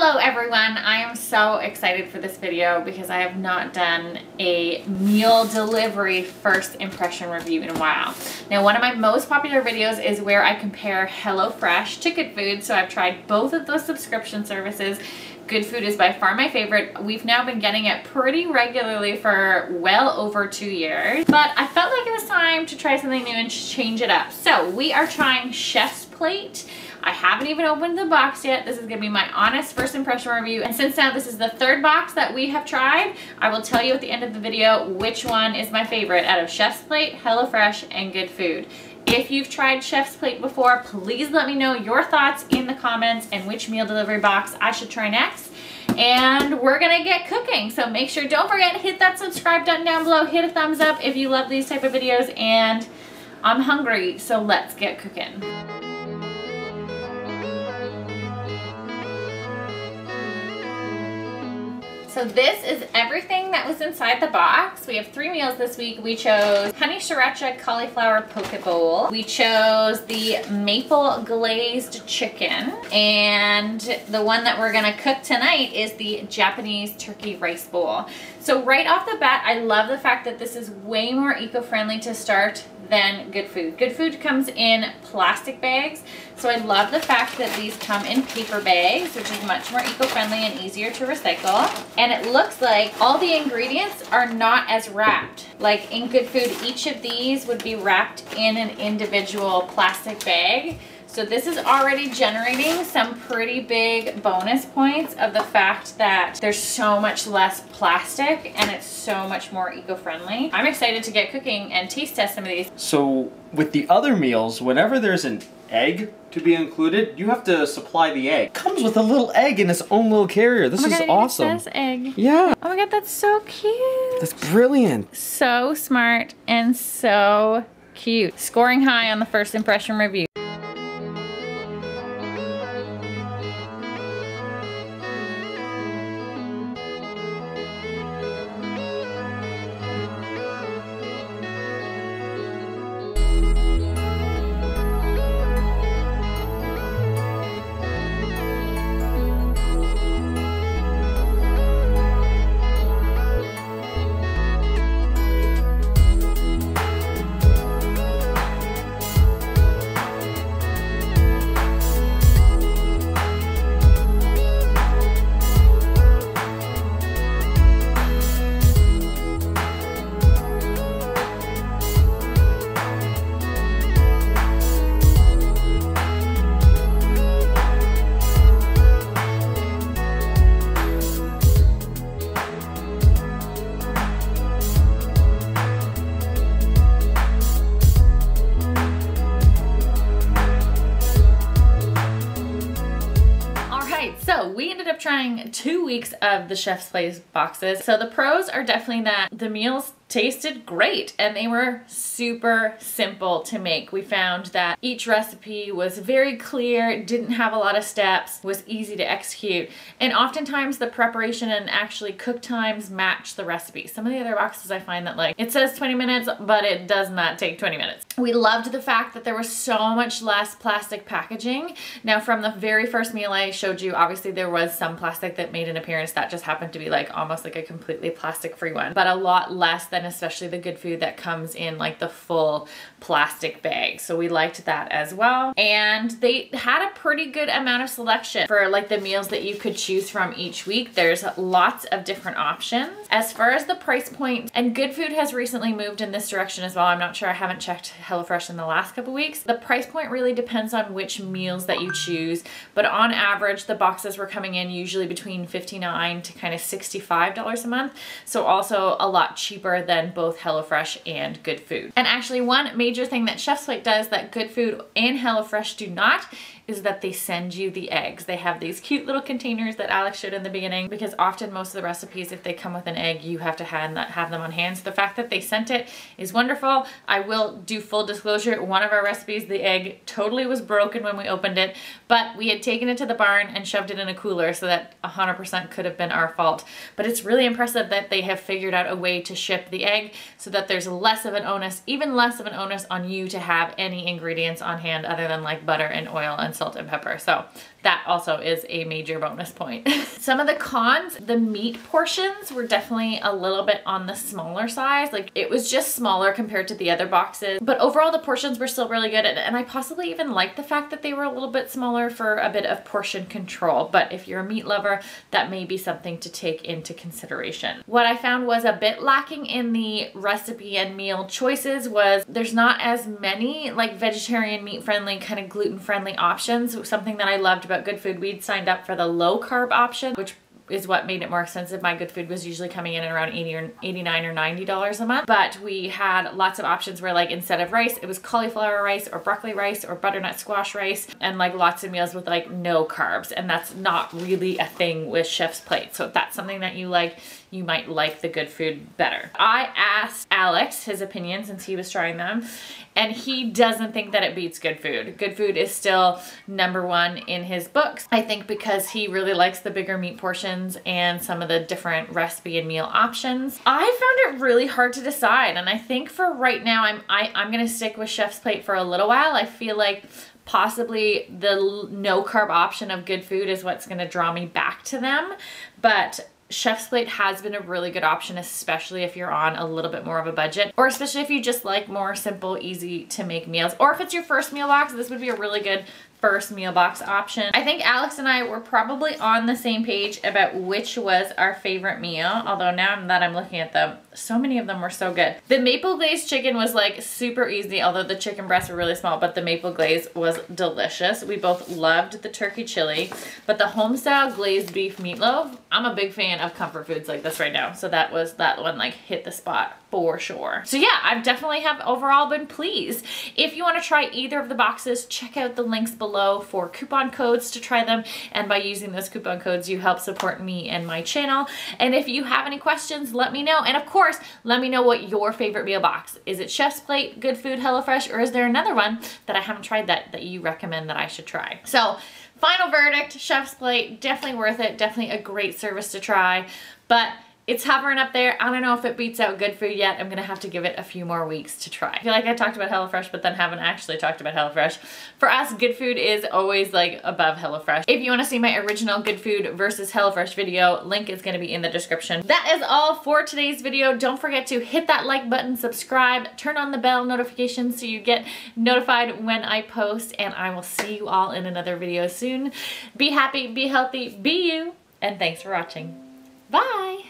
Hello everyone, I am so excited for this video because I have not done a meal delivery first impression review in a while. Now, one of my most popular videos is where I compare HelloFresh to Good Food, so I've tried both of those subscription services. Good Food is by far my favorite. We've now been getting it pretty regularly for well over 2 years, but I felt like it was time to try something new and change it up. So we are trying Chef's Plate. I haven't even opened the box yet. This is gonna be my honest first impression review. And since now this is the third box that we have tried, I will tell you at the end of the video which one is my favorite out of Chef's Plate, HelloFresh, and Good Food. If you've tried Chef's Plate before, please let me know your thoughts in the comments and which meal delivery box I should try next. And we're gonna get cooking. So make sure, don't forget, hit that subscribe button down below, hit a thumbs up if you love these type of videos, and I'm hungry, so let's get cooking. So this is everything that was inside the box. We have 3 meals this week. We chose Honey-Sriracha Cauliflower Poke Bowl. We chose the Maple Glazed Chicken. And the one that we're gonna cook tonight is the Japanese Turkey Rice Bowl. So right off the bat, I love the fact that this is way more eco-friendly to start than Good Food. Good Food comes in plastic bags, so I love the fact that these come in paper bags, which is much more eco-friendly and easier to recycle. And it looks like all the ingredients are not as wrapped. Like in Good Food, each of these would be wrapped in an individual plastic bag. So this is already generating some pretty big bonus points of the fact that there's so much less plastic and it's so much more eco-friendly. I'm excited to get cooking and taste test some of these. So with the other meals, whenever there's an egg to be included, you have to supply the egg. It comes with a little egg in its own little carrier. This is awesome. It says egg. Yeah. Oh my god, that's so cute. That's brilliant. So smart and so cute. Scoring high on the first impression review. So we ended up trying 2 weeks of the Chef's Plate boxes. So the pros are definitely that the meals tasted great and they were super simple to make. We found that each recipe was very clear, didn't have a lot of steps, was easy to execute, and oftentimes the preparation and actually cook times match the recipe. Some of the other boxes I find that, like, it says 20 minutes, but it does not take 20 minutes. We loved the fact that there was so much less plastic packaging. Now, from the very first meal I showed you, obviously there was some plastic that made an appearance. That just happened to be like almost like a completely plastic-free one, but a lot less than especially the Good Food that comes in like the full plastic bag. So we liked that as well. And they had a pretty good amount of selection for like the meals that you could choose from each week. There's lots of different options. As far as the price point, and Good Food has recently moved in this direction as well. I'm not sure, I haven't checked HelloFresh in the last couple weeks. The price point really depends on which meals that you choose, but on average the boxes were coming in usually between $59 to kind of $65 a month. So also a lot cheaper than both HelloFresh and Good Food. And actually one major thing that Chef's Plate does that Good Food and HelloFresh do not is that they send you the eggs. They have these cute little containers that Alex showed in the beginning, because often most of the recipes, if they come with an egg, you have to have them on hand. So the fact that they sent it is wonderful. I will do full disclosure, one of our recipes, the egg totally was broken when we opened it, but we had taken it to the barn and shoved it in a cooler, so that 100% could have been our fault. But it's really impressive that they have figured out a way to ship the egg so that there's less of an onus, even less of an onus on you to have any ingredients on hand other than like butter and oil and salt and pepper. So that also is a major bonus point. Some of the cons, the meat portions were definitely a little bit on the smaller size. Like it was just smaller compared to the other boxes, but overall the portions were still really good. And I possibly even liked the fact that they were a little bit smaller for a bit of portion control. But if you're a meat lover, that may be something to take into consideration. What I found was a bit lacking in the recipe and meal choices was there's not as many like vegetarian, meat friendly, kind of gluten friendly options. Something that I loved about Good Food, we'd signed up for the low carb option, which is what made it more expensive. My Good Food was usually coming in at around $89 or $90 a month, but we had lots of options where like instead of rice, it was cauliflower rice or broccoli rice or butternut squash rice, and like lots of meals with like no carbs, and that's not really a thing with Chef's Plate. So if that's something that you like, you might like the Good Food better. I asked Alex his opinion since he was trying them, and he doesn't think that it beats Good Food. Good Food is still #1 in his books. I think because he really likes the bigger meat portions and some of the different recipe and meal options. I found it really hard to decide, and I think for right now, I'm gonna stick with Chef's Plate for a little while. I feel like possibly the no carb option of Good Food is what's gonna draw me back to them, but Chef's Plate has been a really good option, especially if you're on a little bit more of a budget, or especially if you just like more simple, easy to make meals, or if it's your first meal box, this would be a really good first meal box option. I think Alex and I were probably on the same page about which was our favorite meal, although now that I'm looking at them, so many of them were so good. The maple glazed chicken was like super easy, although the chicken breasts were really small, but the maple glaze was delicious. We both loved the turkey chili, but the Homestyle glazed beef meatloaf, I'm a big fan of comfort foods like this right now, so that one like hit the spot for sure. So yeah, I've definitely have overall been pleased. If you want to try either of the boxes, check out the links below for coupon codes to try them, and by using those coupon codes you help support me and my channel. And if you have any questions, let me know, and of course let me know what your favorite meal box is. It Chef's Plate, Good Food, HelloFresh, or is there another one that I haven't tried that you recommend that I should try? So final verdict, Chef's Plate, definitely worth it, definitely a great service to try, but it's hovering up there. I don't know if it beats out Good Food yet. I'm gonna have to give it a few more weeks to try. I feel like I talked about HelloFresh, but then haven't actually talked about HelloFresh. For us, Good Food is always like above HelloFresh. If you wanna see my original Good Food versus HelloFresh video, link is gonna be in the description. That is all for today's video. Don't forget to hit that like button, subscribe, turn on the bell notifications so you get notified when I post, and I will see you all in another video soon. Be happy, be healthy, be you, and thanks for watching. Bye.